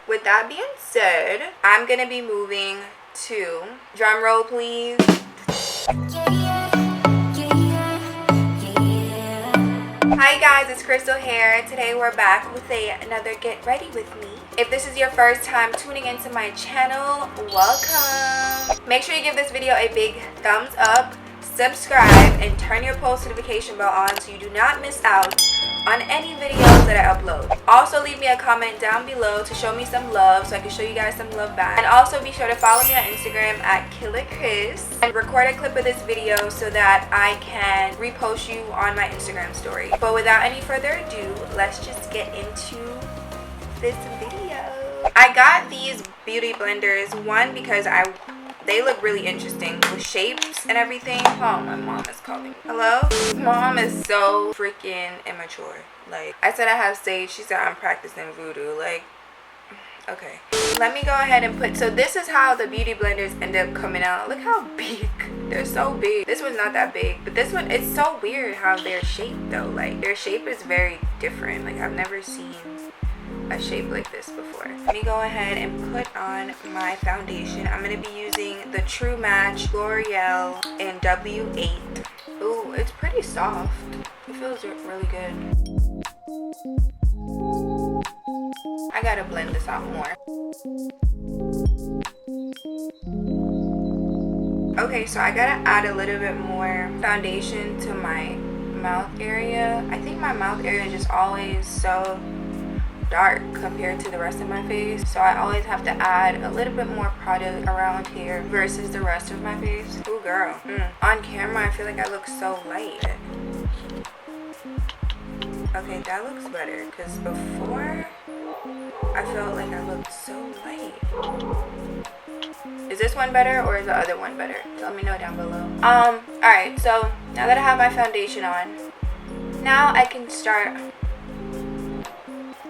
with that being said, I'm gonna be moving to, drum roll please. Hi guys, it's Krystal here. Today we're back with another Get Ready With Me. If this is your first time tuning into my channel, welcome. Make sure you give this video a big thumbs up, subscribe, and turn your post notification bell on so you do not miss out on any videos that I upload. Also leave me a comment down below to show me some love so I can show you guys some love back. And also be sure to follow me on Instagram at Killa Kryss and record a clip of this video so that I can repost you on my Instagram story. But without any further ado, let's just get into this video. I got these beauty blenders, one because they look really interesting with shapes and everything. Oh, my mom is calling. Hello? Mom is so freaking immature. Like, I said I have sage. She said I'm practicing voodoo. Like, okay. Let me go ahead and put, so this is how the beauty blenders end up coming out. Look how big. They're so big. This one's not that big, but this one, it's so weird how they're shaped though. Like, their shape is very different. Like, I've never seen a shape like this before. Let me go ahead and put on my foundation. I'm going to be using the True Match Loreal in W8. Ooh, it's pretty soft. It feels really good. I gotta blend this out more. Okay, so I gotta add a little bit more foundation to my mouth area. I think my mouth area is just always so dark compared to the rest of my face, so I always have to add a little bit more product around here versus the rest of my face. Ooh girl, on camera I feel like I look so light. Okay, that looks better because before I felt like I looked so light. Is this one better or is the other one better? Let me know down below. Alright, so now that I have my foundation on, now I can start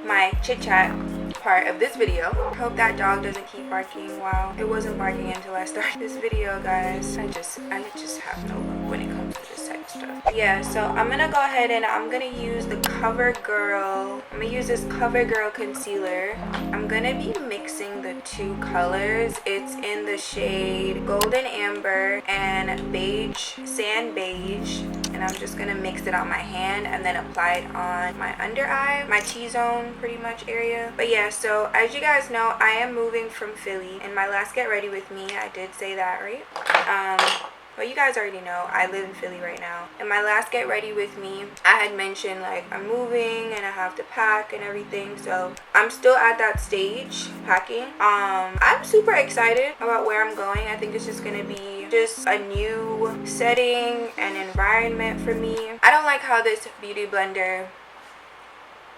my chit chat part of this video. Hope that dog doesn't keep barking. Wow, it wasn't barking until I started this video, guys. I just have no luck when it comes to this type of stuff. Yeah, so I'm gonna go ahead and I'm gonna use the CoverGirl. I'm gonna use this CoverGirl concealer. I'm gonna be mixing the two colors. It's in the shade Golden Amber and Beige, Sand Beige. And I'm just gonna mix it on my hand and then apply it on my under eye, my T-zone pretty much area. But yeah, so as you guys know, I am moving from Philly. In my last Get Ready With Me, I did say that, right? Well, you guys already know I live in Philly right now. In my last Get Ready With Me, I had mentioned like I'm moving and I have to pack and everything. So I'm still at that stage, packing. I'm super excited about where I'm going. I think it's just gonna be just a new setting and environment for me. I don't like how this beauty blender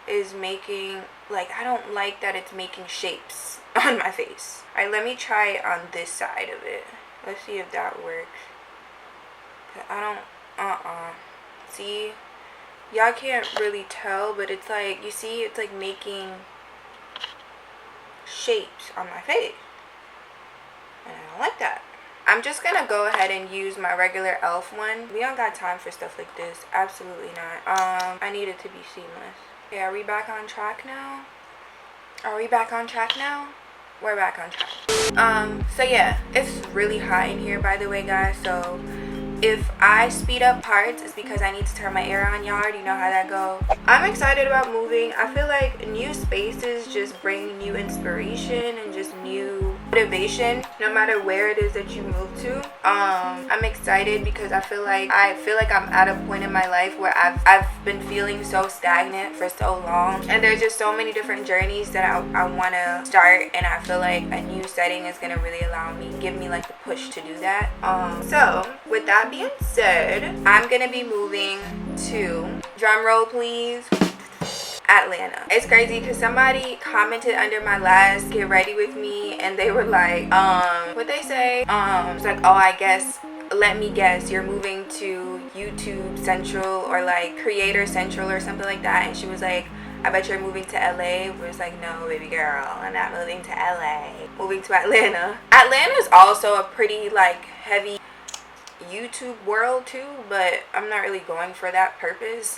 is making, like, I don't like that it's making shapes on my face. Alright, let me try it on this side of it. Let's see if that works. I don't, see, y'all can't really tell, but it's like, you see, it's like making shapes on my face, and I don't like that. I'm just gonna go ahead and use my regular e.l.f. one. We don't got time for stuff like this, absolutely not. I need it to be seamless. Okay, are we back on track now? We're back on track. So yeah, it's really hot in here, by the way, guys. So if I speed up parts, it's because I need to turn my air on. Y'all already know how that goes. I'm excited about moving. I feel like new spaces just bring new inspiration and just new motivation, no matter where it is that you move to. I'm excited because I feel like I'm at a point in my life where I've been feeling so stagnant for so long, and there's just so many different journeys that I want to start, and I feel like a new setting is going to really give me like the push to do that. So with that being said, I'm gonna be moving to, drum roll please, Atlanta. It's crazy because somebody commented under my last Get Ready With Me and they were like, what they say, it's like, oh, I guess, let me guess, you're moving to YouTube Central or like Creator Central or something like that. And she was like, I bet you're moving to LA. We was like, no, baby girl, I'm not moving to LA. Moving to Atlanta. Atlanta's also a pretty like heavy YouTube world too, but I'm not really going for that purpose.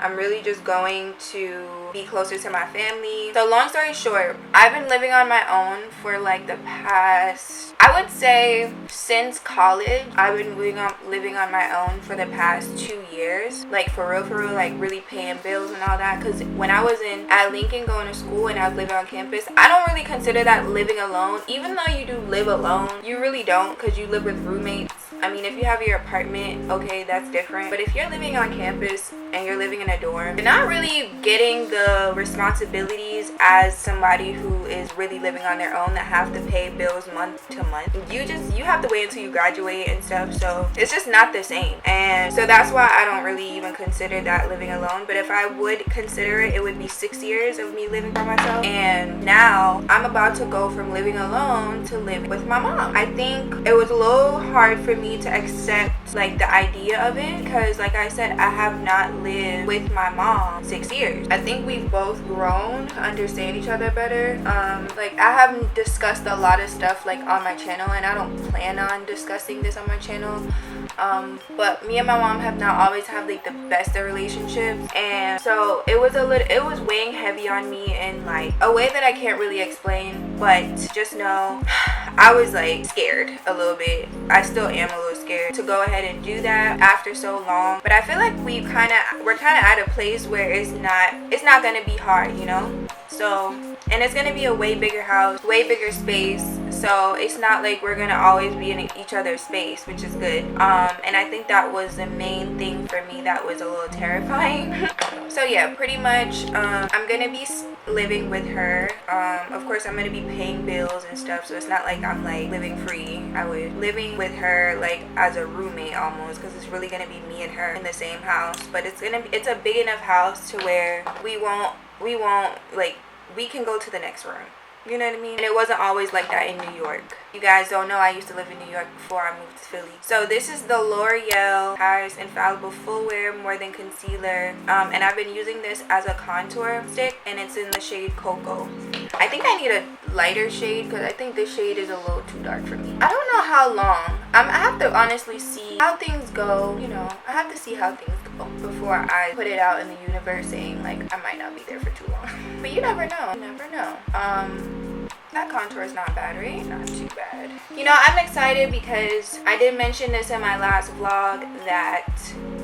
I'm really just going to be closer to my family. So long story short, I've been living on my own for like the past, I would say since college. I've been living on my own for the past 2 years, like for real, like really paying bills and all that. Because when I was at Lincoln going to school and I was living on campus, I don't really consider that living alone. Even though you do live alone, you really don't, because you live with roommates. I mean, if you have your apartment, okay, that's different. But if you're living on campus and you're living in a dorm, you're not really getting the responsibilities as somebody who is really living on their own that have to pay bills month to month. You have to wait until you graduate and stuff. So it's just not the same. And so that's why I don't really even consider that living alone. But if I would consider it, it would be 6 years of me living by myself. And now I'm about to go from living alone to living with my mom. I think it was a little hard for me to accept like the idea of it, because like I said, I have not lived with my mom 6 years. I think we've both grown to understand each other better. Like I haven't discussed a lot of stuff like on my channel, and I don't plan on discussing this on my channel. But me and my mom have not always had like the best of relationships, and so it was weighing heavy on me in like a way that I can't really explain. But just know I was like scared a little bit. I still am a little scared to go ahead and do that after so long. But I feel like we're kind of at a place where it's not gonna be hard, you know. So, and it's gonna be a way bigger house, way bigger space. So it's not like we're gonna always be in each other's space, which is good. And I think that was the main thing for me that was a little terrifying. So yeah, pretty much I'm gonna be living with her. Of course I'm gonna be paying bills and stuff, so it's not like I'm like living free. I was living with her like as a roommate almost, because it's really gonna be me and her in the same house. But it's a big enough house to where we won't like, we can go to the next room. You know what I mean? And it wasn't always like that in New York. You guys don't know, I used to live in New York before I moved to Philly. So this is the Loreal Paris Infallible Full Wear More Than Concealer. And I've been using this as a contour stick, and it's in the shade Cocoa. I think I need a lighter shade, because I think this shade is a little too dark for me. I don't know how long. I have to honestly see how things go. You know, I have to see how things go before I put it out in the universe saying like I might not be there for too long. But you never know. You never know. That contour is not bad, right? Not too bad. You know, I'm excited because I did mention this in my last vlog that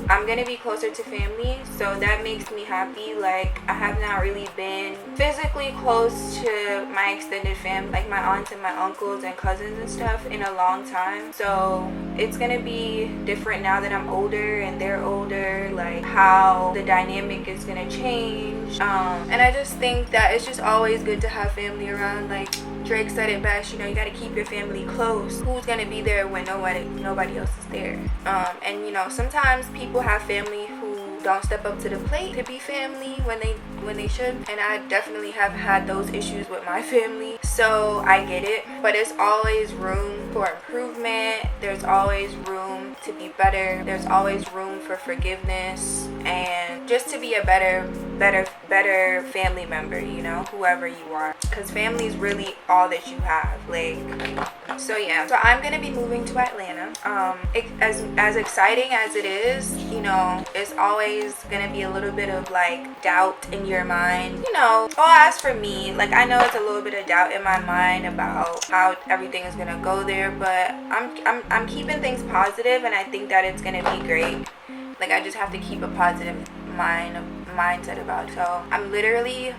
I'm gonna be closer to family, so that makes me happy. Like, I have not really been physically close to my extended family, like my aunts and my uncles and cousins and stuff, in a long time. So it's gonna be different now that I'm older and they're older, like how the dynamic is gonna change. And I just think that it's just always good to have family around. Like Drake said it best, you know, you gotta keep your family close. Who's gonna be there when nobody else is there? And you know, sometimes people have family who don't step up to the plate to be family when they should, and I definitely have had those issues with my family, so I get it. But there's always room for improvement, there's always room to be better, there's always room for forgiveness, and just to be a better family member, you know, whoever you are, because family is really all that you have. Like, so yeah, so I'm gonna be moving to Atlanta. As exciting as it is, you know, it's always gonna be a little bit of like doubt in your mind, you know. Well, as for me, like, I know it's a little bit of doubt in my mind about how everything is gonna go there, but I'm keeping things positive, and I think that it's gonna be great. Like, I just have to keep a positive mindset about it. So I'm literally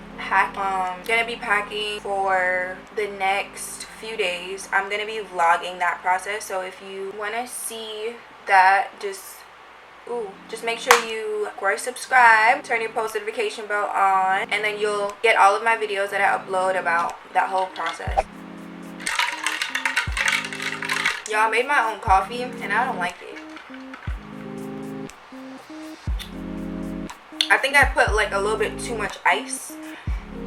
gonna be packing for the next few days. I'm gonna be vlogging that process, so if you want to see that, just make sure you, of course, subscribe, turn your post notification bell on, and then you'll get all of my videos that I upload about that whole process. Y'all, I made my own coffee and I don't like it. I think I put like a little bit too much ice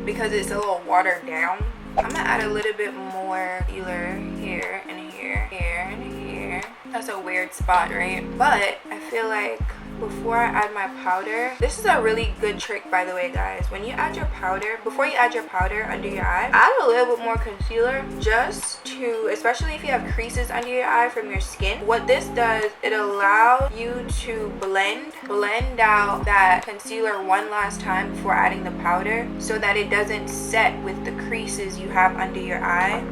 because it's a little watered down. I'm gonna add a little bit more concealer here and here, here and here. That's a weird spot, right? But I feel like before I add my powder, this is a really good trick, by the way, guys. When you add your powder, before you add your powder under your eye, add a little bit more concealer just to, especially if you have creases under your eye from your skin, what this does, it allows you to blend out that concealer one last time before adding the powder, so that it doesn't set with the creases you have under your eye.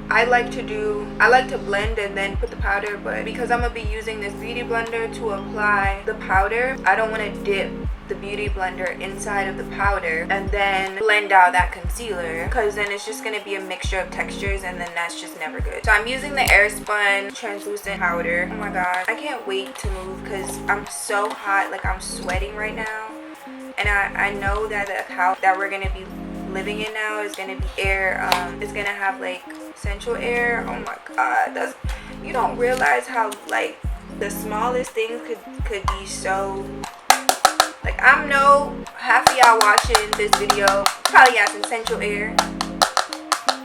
I like to blend and then put the powder, but because I'm gonna be using this beauty blender to apply the powder, I don't want to dip the beauty blender inside of the powder and then blend out that concealer, because then it's just going to be a mixture of textures, and then that's just never good. So I'm using the Spun translucent powder. Oh my god, I can't wait to move because I'm so hot, like I'm sweating right now, and I know that the house that we're going to be living in now is going to be air, it's going to have like central air. Oh my god, you don't realize how like the smallest things could be so, like, I'm know half of y'all watching this video probably got some central air,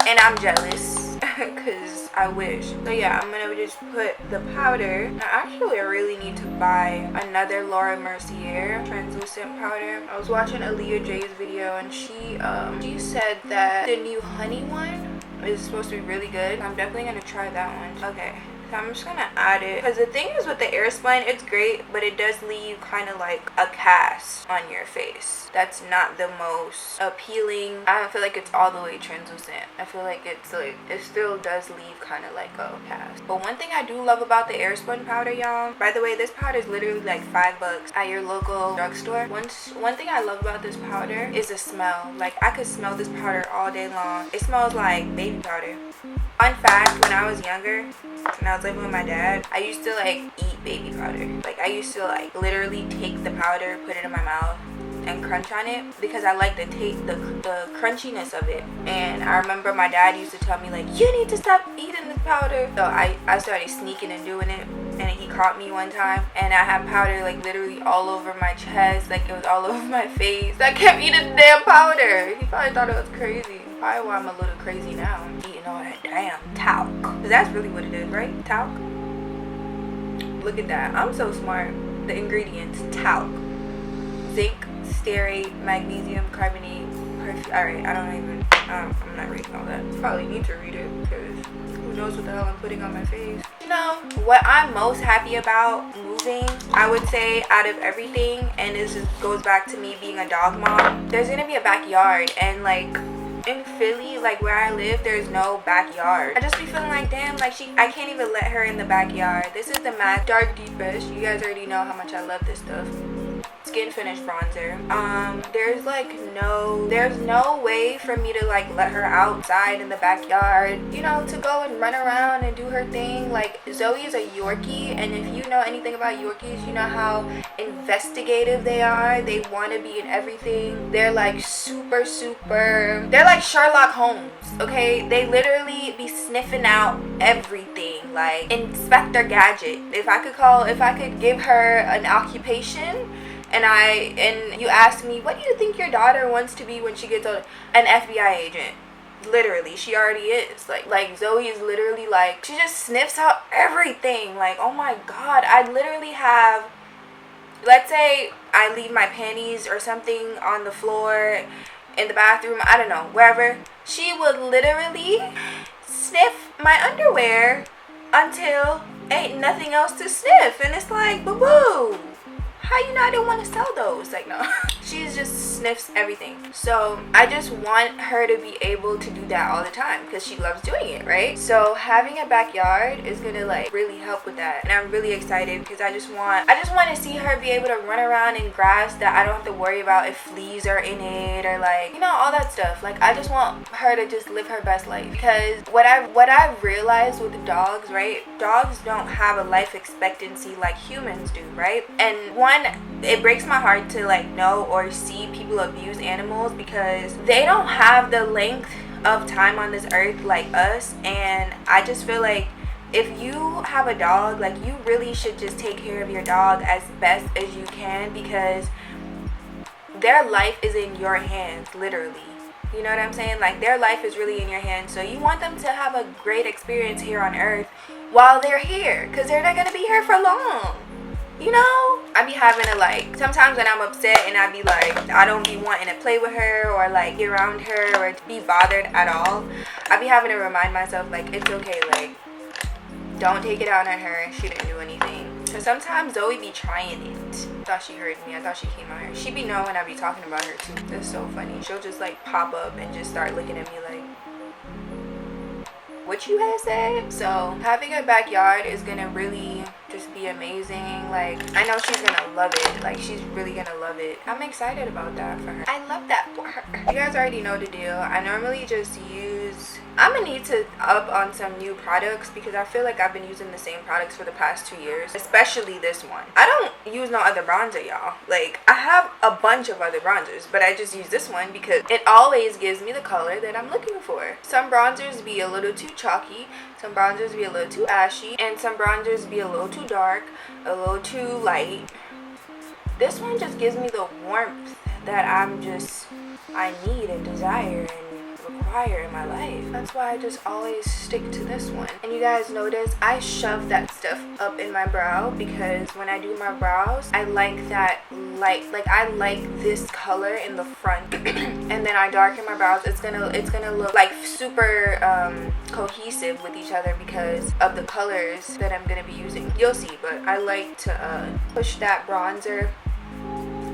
and I'm jealous because I wish. So yeah, I'm gonna just put the powder. Now actually I really need to buy another Laura Mercier translucent powder. I was watching Aaliyah J's video, and she said that the new honey one is supposed to be really good. I'm definitely gonna try that one. Okay, so I'm just gonna add it, because the thing is with the Spun, it's great, but it does leave kind of like a cast on your face. That's not the most appealing. I don't feel like it's all the way translucent. I feel like it's like, it still does leave kind of like a cast. But one thing I do love about the Spun powder, y'all, by the way, this powder is literally like $5 at your local drugstore. One thing I love about this powder is the smell. Like, I could smell this powder all day long. It smells like baby powder. Fun fact, when I was younger, when I was living with my dad, I used to like eat baby powder. Like, I used to like literally take the powder, put it in my mouth, and crunch on it, because I like the taste, the crunchiness of it. And I remember my dad used to tell me like, you need to stop eating this powder. So I started sneaking and doing it, and he caught me one time, and I had powder like literally all over my chest, like it was all over my face. I kept eating the damn powder. He probably thought it was crazy. Probably why I'm a little crazy now. I'm eating all that damn talc, because that's really what it is, right? Talc. Look at that, I'm so smart. The ingredients: talc, zinc, stearate, magnesium carbonate, perfume. Alright, I'm not reading all that. Probably need to read it, because who knows what the hell I'm putting on my face. You know what I'm most happy about moving, I would say, out of everything, and this just goes back to me being a dog mom, there's gonna be a backyard. And like in Philly, like where I live, there's no backyard. I just be feeling like, damn, like I can't even let her in the backyard. This is the MAC Dark Deepest. You guys already know how much I love this stuff. Skin finish bronzer. There's no way for me to like let her outside in the backyard, you know, to go and run around and do her thing. Like, Zoe is a Yorkie, and if you know anything about Yorkies, you know how investigative they are. They want to be in everything. They're like super, they're like Sherlock Holmes, okay? They literally be sniffing out everything, like Inspector Gadget. If I could give her an occupation, and you ask me, what do you think your daughter wants to be when she gets older? An FBI agent. Literally, she already is. Like Zoe is literally like, she just sniffs out everything. Like, oh my god, I literally have, let's say I leave my panties or something on the floor, in the bathroom, I don't know, wherever, she would literally sniff my underwear until ain't nothing else to sniff. And it's like, boo-boo, how you know I didn't want to sell those? Like, no. She just sniffs everything. So I just want her to be able to do that all the time, because she loves doing it, right? So having a backyard is gonna like really help with that, and I'm really excited, because I just want to see her be able to run around in grass that I don't have to worry about if fleas are in it, or like, you know, all that stuff. Like, I just want her to just live her best life, because what I've realized with dogs, right? Dogs don't have a life expectancy like humans do, right? And one, it breaks my heart to like know or see people abuse animals, because they don't have the length of time on this earth like us. And I just feel like if you have a dog, like, you really should just take care of your dog as best as you can, because their life is in your hands, literally. You know what I'm saying? Like, their life is really in your hands. So you want them to have a great experience here on earth while they're here, because they're not going to be here for long. You know, I be having to like, sometimes when I'm upset and I be like, I don't be wanting to play with her or like get around her or be bothered at all, I be having to remind myself, like, it's okay, like, don't take it out on her. She didn't do anything. Because sometimes Zoe be trying it. I thought she heard me. I thought she came out here. She be knowing I be talking about her too. That's so funny. She'll just like pop up and just start looking at me like, what you have said? So having a backyard is gonna really just be amazing. Like, I know she's gonna love it. Like, she's really gonna love it. I'm excited about that for her. I love that for her. You guys already know the deal. I normally just use, I'm gonna need to up on some new products because I feel like I've been using the same products for the past 2 years, especially this one. I don't use no other bronzer, y'all. Like, I have a bunch of other bronzers, but I just use this one because it always gives me the color that I'm looking for. Some bronzers be a little too chalky, some bronzers be a little too ashy, and some bronzers be a little too dark, a little too light. This one just gives me the warmth that I need and desire and require in my life. That's why I just always stick to this one. And you guys notice I shove that stuff up in my brow because when I do my brows, I like that light. Like, I like this color in the front and then I darken my brows. It's gonna look like super cohesive with each other because of the colors that I'm gonna be using. You'll see, but I like to push that bronzer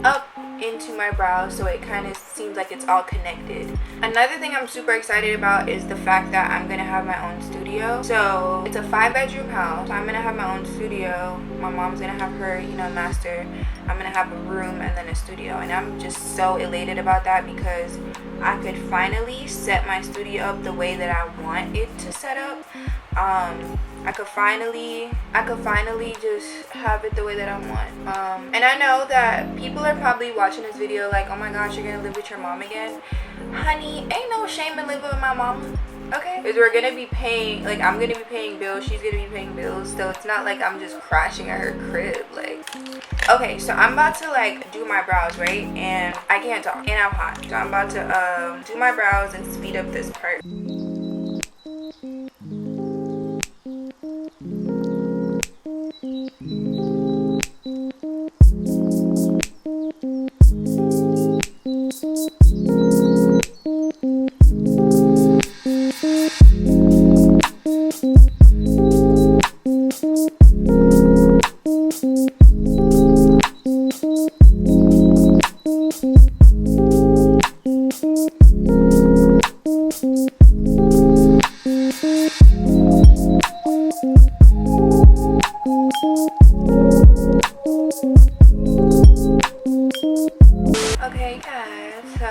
up into my brows so it kind of seems like it's all connected. Another thing I'm super excited about is the fact that I'm gonna have my own studio. So it's a 5-bedroom house. I'm gonna have my own studio. My mom's gonna have her, you know, master. I'm gonna have a room and then a studio, and I'm just so elated about that because I could finally set my studio up the way that I want it to set up. I could finally just have it the way that I want. And I know that people are probably watching this video like, oh my gosh, you're gonna live with your mom again. Honey, ain't no shame in living with my mama, okay? Because we're gonna be paying, like, I'm gonna be paying bills, she's gonna be paying bills, so it's not like I'm just crashing at her crib, like. Okay, so I'm about to like do my brows, right? And I can't talk and I'm hot, so I'm about to do my brows and speed up this part. Okay guys, so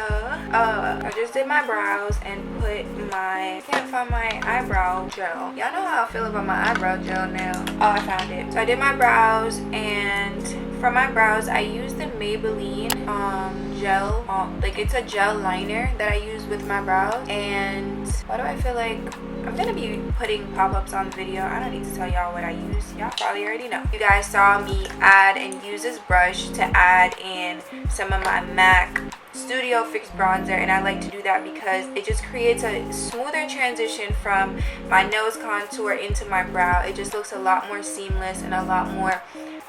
I just did my brows and put my, can't find my eyebrow gel. Y'all know how I feel about my eyebrow gel now. Oh, I found it. So I did my brows, and for my brows I used the Maybelline gel, like it's a gel liner that I use with my brows. And why do I feel like I'm gonna be putting pop-ups on the video? I don't need to tell y'all what I use. Y'all probably already know. You guys saw me add and use this brush to add in some of my MAC Studio Fix bronzer, and I like to do that because it just creates a smoother transition from my nose contour into my brow. It just looks a lot more seamless and a lot more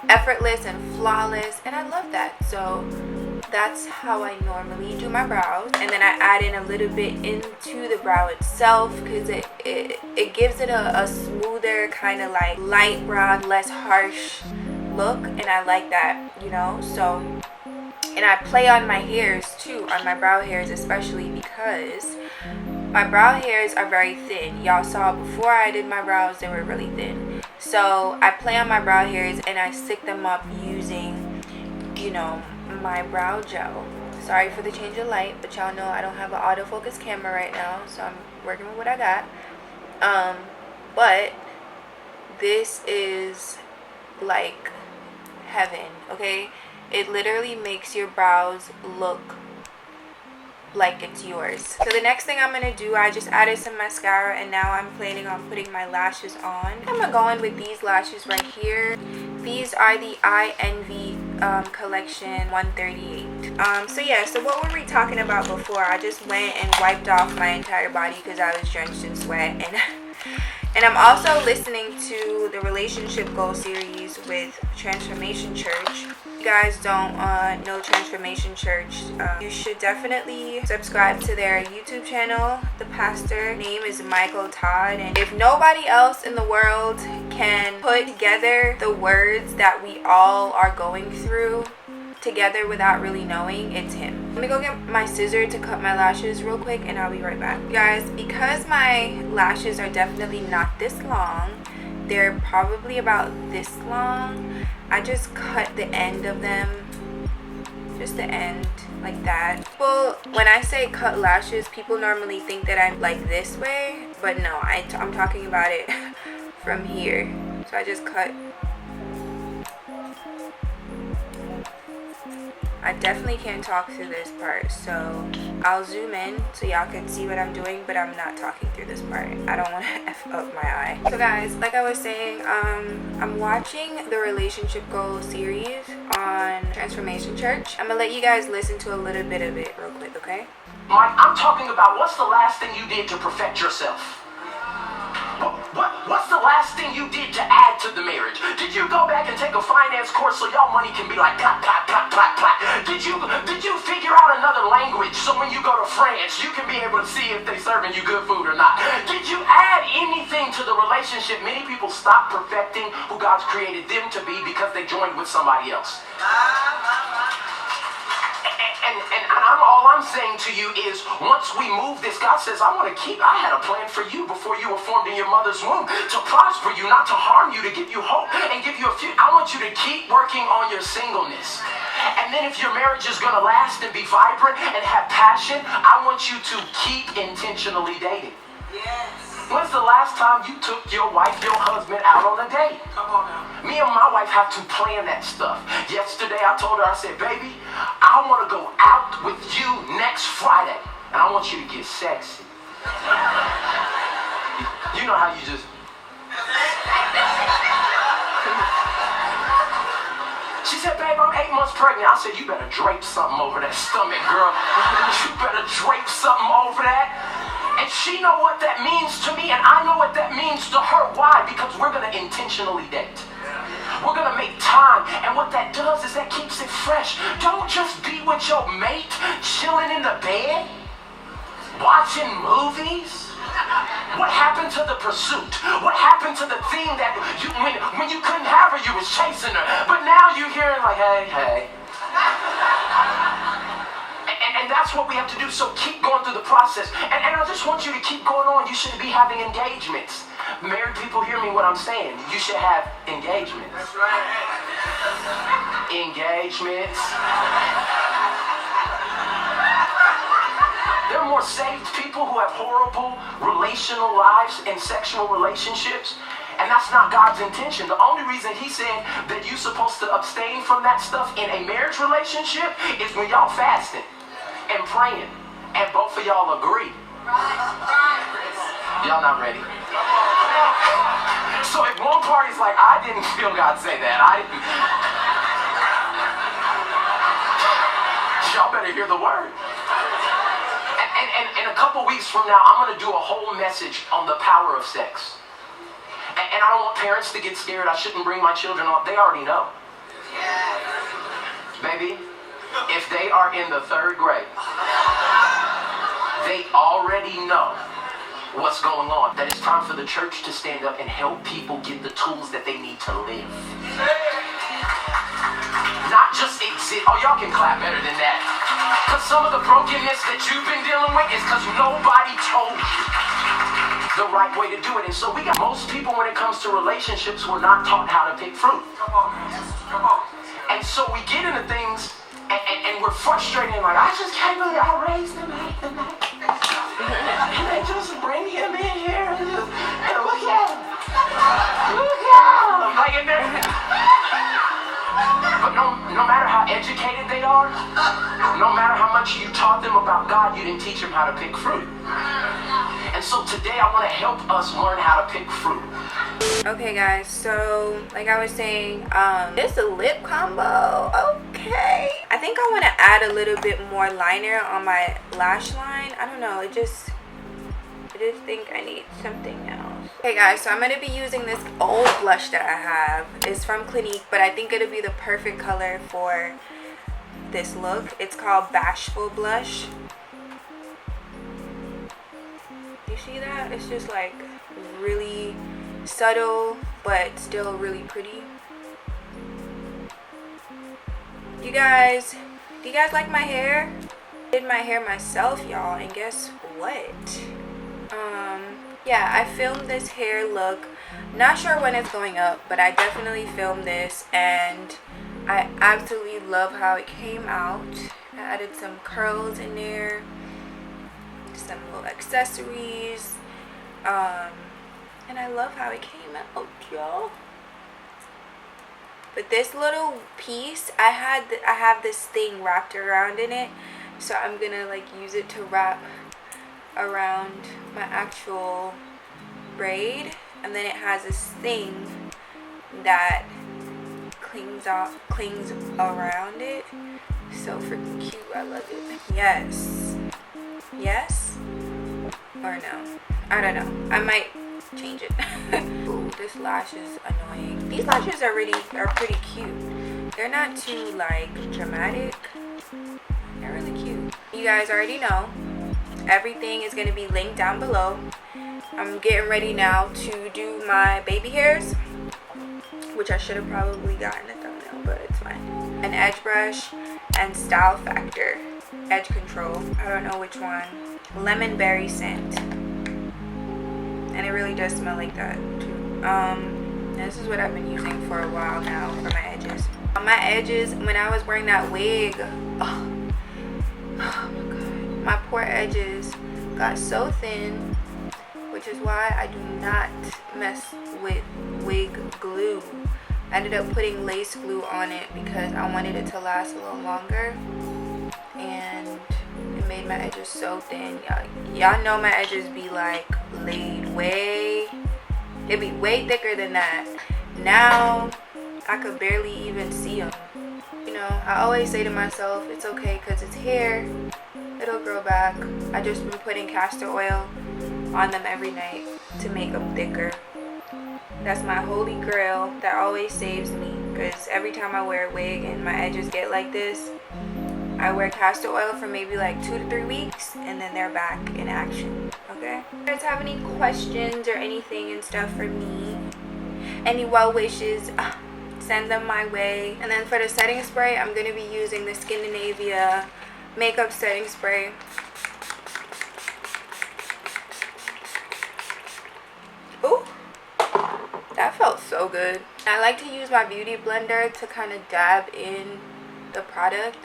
effortless and flawless, and I love that. So that's how I normally do my brows, and then I add in a little bit into the brow itself because it gives it a smoother kind of like light brown, less harsh look, and I like that, you know. So, and I play on my hairs too, on my brow hairs especially, because my brow hairs are very thin. Y'all saw before I did my brows, they were really thin. So I play on my brow hairs and I stick them up using, you know, my brow gel. Sorry for the change of light, but y'all know I don't have an autofocus camera right now, so I'm working with what I got. But this is like heaven, okay? It literally makes your brows look like it's yours. So the next thing I'm gonna do, I just added some mascara, and now I'm planning on putting my lashes on. I'm gonna go in with these lashes right here. These are the I Envy collection 138. So yeah, so what were we talking about before? I just went and wiped off my entire body because I was drenched in sweat, and And I'm also listening to the relationship goal series with Transformation Church. If you guys don't know Transformation Church, you should definitely subscribe to their YouTube channel. The pastor name is Michael Todd, and if nobody else in the world can put together the words that we all are going through together without really knowing, it's him. Let me go get my scissor to cut my lashes real quick and I'll be right back. Guys, because my lashes are definitely not this long, they're probably about this long, I just cut the end of them, just the end, like that. Well, when I say cut lashes, people normally think that I'm like this way, but no, I'm talking about it from here. So I just cut. I definitely can't talk through this part, so I'll zoom in so y'all can see what I'm doing, but I'm not talking through this part. I don't want to F up my eye. So guys, like I was saying, I'm watching the relationship goal series on Transformation Church. I'm gonna let you guys listen to a little bit of it real quick, okay? Mike, I'm talking about what's the last thing you did to perfect yourself? What's the last thing you did to add to the marriage? Did you go back and take a finance course so y'all money can be like clap, clap, clap, clap, clap? Did you figure out another language so when you go to France, you can be able to see if they serving you good food or not? Did you add anything to the relationship? Many people stop perfecting who God's created them to be because they joined with somebody else. And all I'm saying to you is, once we move this, God says, I had a plan for you before you were formed in your mother's womb, to prosper you, not to harm you, to give you hope and give you a future. I want you to keep working on your singleness. And then if your marriage is going to last and be vibrant and have passion, I want you to keep intentionally dating. Yes. When's the last time you took your wife, your husband out on a date? Come on now. Me and my wife have to plan that stuff. Yesterday I told her, I said, baby, I want to go out with you next Friday. And I want you to get sexy. You know how you just... She said, babe, I'm 8 months pregnant. I said, you better drape something over that stomach, girl. You better drape something over that. And she know what that means to me, and I know what that means to her. Why? Because we're going to intentionally date. We're going to make time, and what that does is that keeps it fresh. Don't just be with your mate, chilling in the bed, watching movies. What happened to the pursuit? What happened to the thing that when you couldn't have her, you was chasing her, but now you're hearing like, hey. And that's what we have to do, so keep going through the process. And I just want you to keep going on. You should be having engagements. Married people, hear me what I'm saying. You should have engagements. That's right. Engagements. There are more saved people who have horrible relational lives and sexual relationships. And that's not God's intention. The only reason he said that you're supposed to abstain from that stuff in a marriage relationship is when y'all fasting and praying, and both of y'all agree. Y'all not ready. So if one party's like, I didn't feel God say that, y'all better hear the word. And a couple weeks from now, I'm going to do a whole message on the power of sex. And I don't want parents to get scared. I shouldn't bring my children on. They already know. Baby, if they are in the 3rd grade, they already know what's going on. That it's time for the church to stand up and help people get the tools that they need to live. Not just exist. Oh, y'all can clap better than that. Because some of the brokenness that you've been dealing with is because nobody told you the right way to do it. And so we got most people, when it comes to relationships, who are not taught how to pick fruit. Come on. And so we get into things and we're frustrated and like, I just can't believe I raised them like the night. And they just bring him in here and look at him. Like in there. But no matter how educated they are, no matter how much you taught them about God, you didn't teach them how to pick fruit. And so today I want to help us learn how to pick fruit. Okay guys, so like I was saying, this a lip combo. Okay, I think I want to add a little bit more liner on my lash line. I don't know, I just think I need something else. Okay guys, so I'm going to be using this old blush that I have. It's from Clinique, but I think it'll be the perfect color for this look. It's called Bashful Blush. You see that? It's just like really subtle, but still really pretty. You guys, do you guys like my hair? I did my hair myself, y'all, and guess what? Yeah, I filmed this hair look. Not sure when it's going up, but I definitely filmed this, and I absolutely love how it came out. I added some curls in there, some little accessories, and I love how it came out, y'all. But this little piece, I have this thing wrapped around in it, so I'm gonna like use it to wrap around my actual braid, and then it has this thing that clings around it. So freaking cute. I love it. Yes or no, I don't know, I might change it. Ooh, this lash is annoying. These lashes are pretty cute. They're not too like dramatic. They're really cute. You guys already know everything is going to be linked down below. I'm getting ready now to do my baby hairs, which I should have probably gotten a thumbnail, but it's fine. An edge brush and Style Factor edge control. I don't know which one. Lemon berry scent, and it really does smell like that too. This is what I've been using for a while now for my edges. On my edges, when I was wearing that wig, oh my god, my poor edges got so thin, which is why I do not mess with wig glue. I ended up putting lace glue on it because I wanted it to last a little longer, and it made my edges so thin. Y'all know my edges be like laid way, it'd be way thicker than that. Now I could barely even see them. You know, I always say to myself, it's okay because it's hair, it'll grow back. I just been putting castor oil on them every night to make them thicker. That's my holy grail that always saves me, because every time I wear a wig and my edges get like this, I wear castor oil for maybe like 2 to 3 weeks, and then they're back in action. Okay, if you guys have any questions or anything and stuff for me, any well wishes, send them my way. And then for the setting spray, I'm going to be using the Skindinavia makeup setting spray. Ooh, that felt so good. I like to use my beauty blender to kind of dab in the product.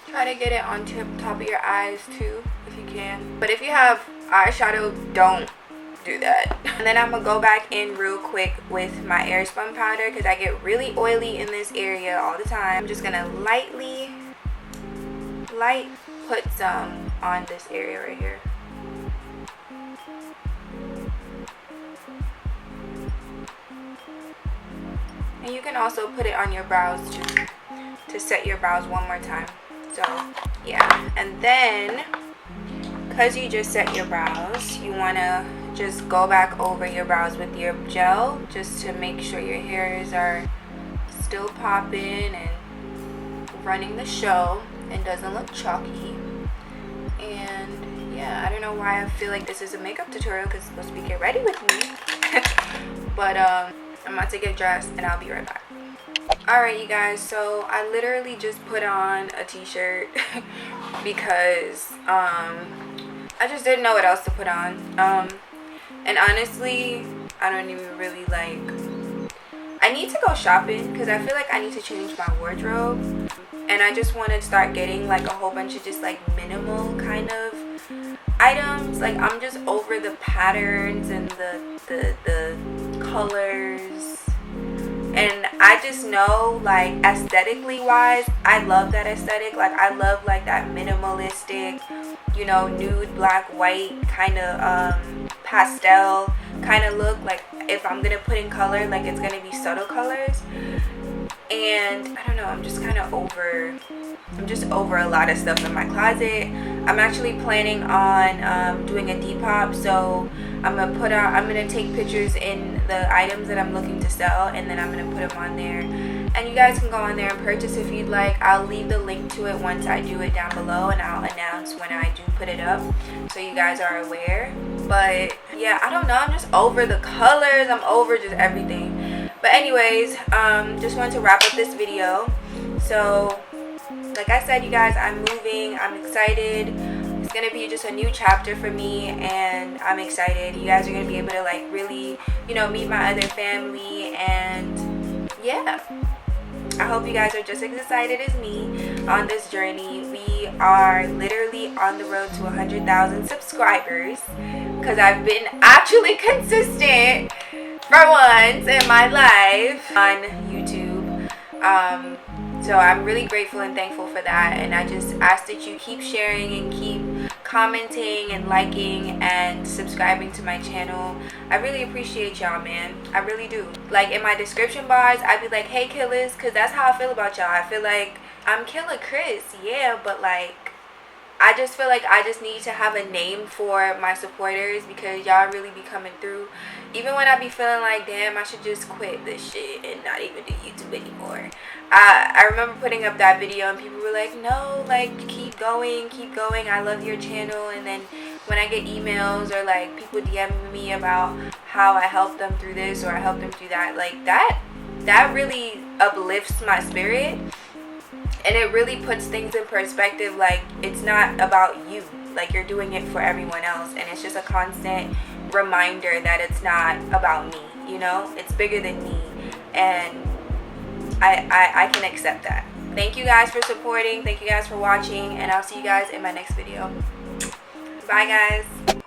Try to get it on top of your eyes too, if you can. But if you have eyeshadow, don't do that. And then I'm gonna go back in real quick with my air spun powder, because I get really oily in this area all the time. I'm just gonna lightly put some on this area right here. And you can also put it on your brows too, to set your brows one more time. So yeah, and then because you just set your brows, you want to just go back over your brows with your gel, just to make sure your hairs are still popping and running the show and doesn't look chalky. And yeah, I don't know why I feel like this is a makeup tutorial, because it's supposed to be get ready with me. But I'm about to get dressed and I'll be right back. Alright you guys, so I literally just put on a t-shirt because I just didn't know what else to put on. And honestly, I don't even really like, I need to go shopping because I feel like I need to change my wardrobe, and I just want to start getting like a whole bunch of just like minimal kind of items. Like I'm just over the patterns and the colors, and I just know like aesthetically wise, I love that aesthetic. Like I love like that minimalistic, you know, nude black white kind of pastel kind of look. Like if I'm gonna put in color, like it's gonna be subtle colors. and I don't know, I'm just over a lot of stuff in my closet. I'm actually planning on doing a Depop, so I'm gonna take pictures in the items that I'm looking to sell, and then I'm gonna put them on there, and you guys can go on there and purchase if you'd like. I'll leave the link to it once I do it down below, and I'll announce when I do put it up so you guys are aware. But yeah, I don't know, I'm just over the colors, I'm over just everything. But anyways, just wanted to wrap up this video. So like I said, you guys, I'm moving. I'm excited. It's gonna be just a new chapter for me, and I'm excited. You guys are gonna be able to like really, you know, meet my other family, and yeah, I hope you guys are just as excited as me on this journey. We are literally on the road to 100,000 subscribers, because I've been actually consistent for once in my life on YouTube. So I'm really grateful and thankful for that, and I just ask that you keep sharing and keep commenting and liking and subscribing to my channel. I really appreciate y'all, man. I really do. Like in my description bars, I'd be like, hey Killas, because that's how I feel about y'all. I feel like I'm Killa Kryss, yeah, but like I just feel like I just need to have a name for my supporters, because y'all really be coming through. Even when I be feeling like, damn, I should just quit this shit and not even do YouTube anymore. I remember putting up that video and people were like, no, like keep going, I love your channel. And then when I get emails or like people DMing me about how I helped them through this or I helped them through that, like that really uplifts my spirit. And it really puts things in perspective. Like, it's not about you. Like, you're doing it for everyone else. And it's just a constant reminder that it's not about me, you know? It's bigger than me. And I can accept that. Thank you guys for supporting. Thank you guys for watching. And I'll see you guys in my next video. Bye, guys.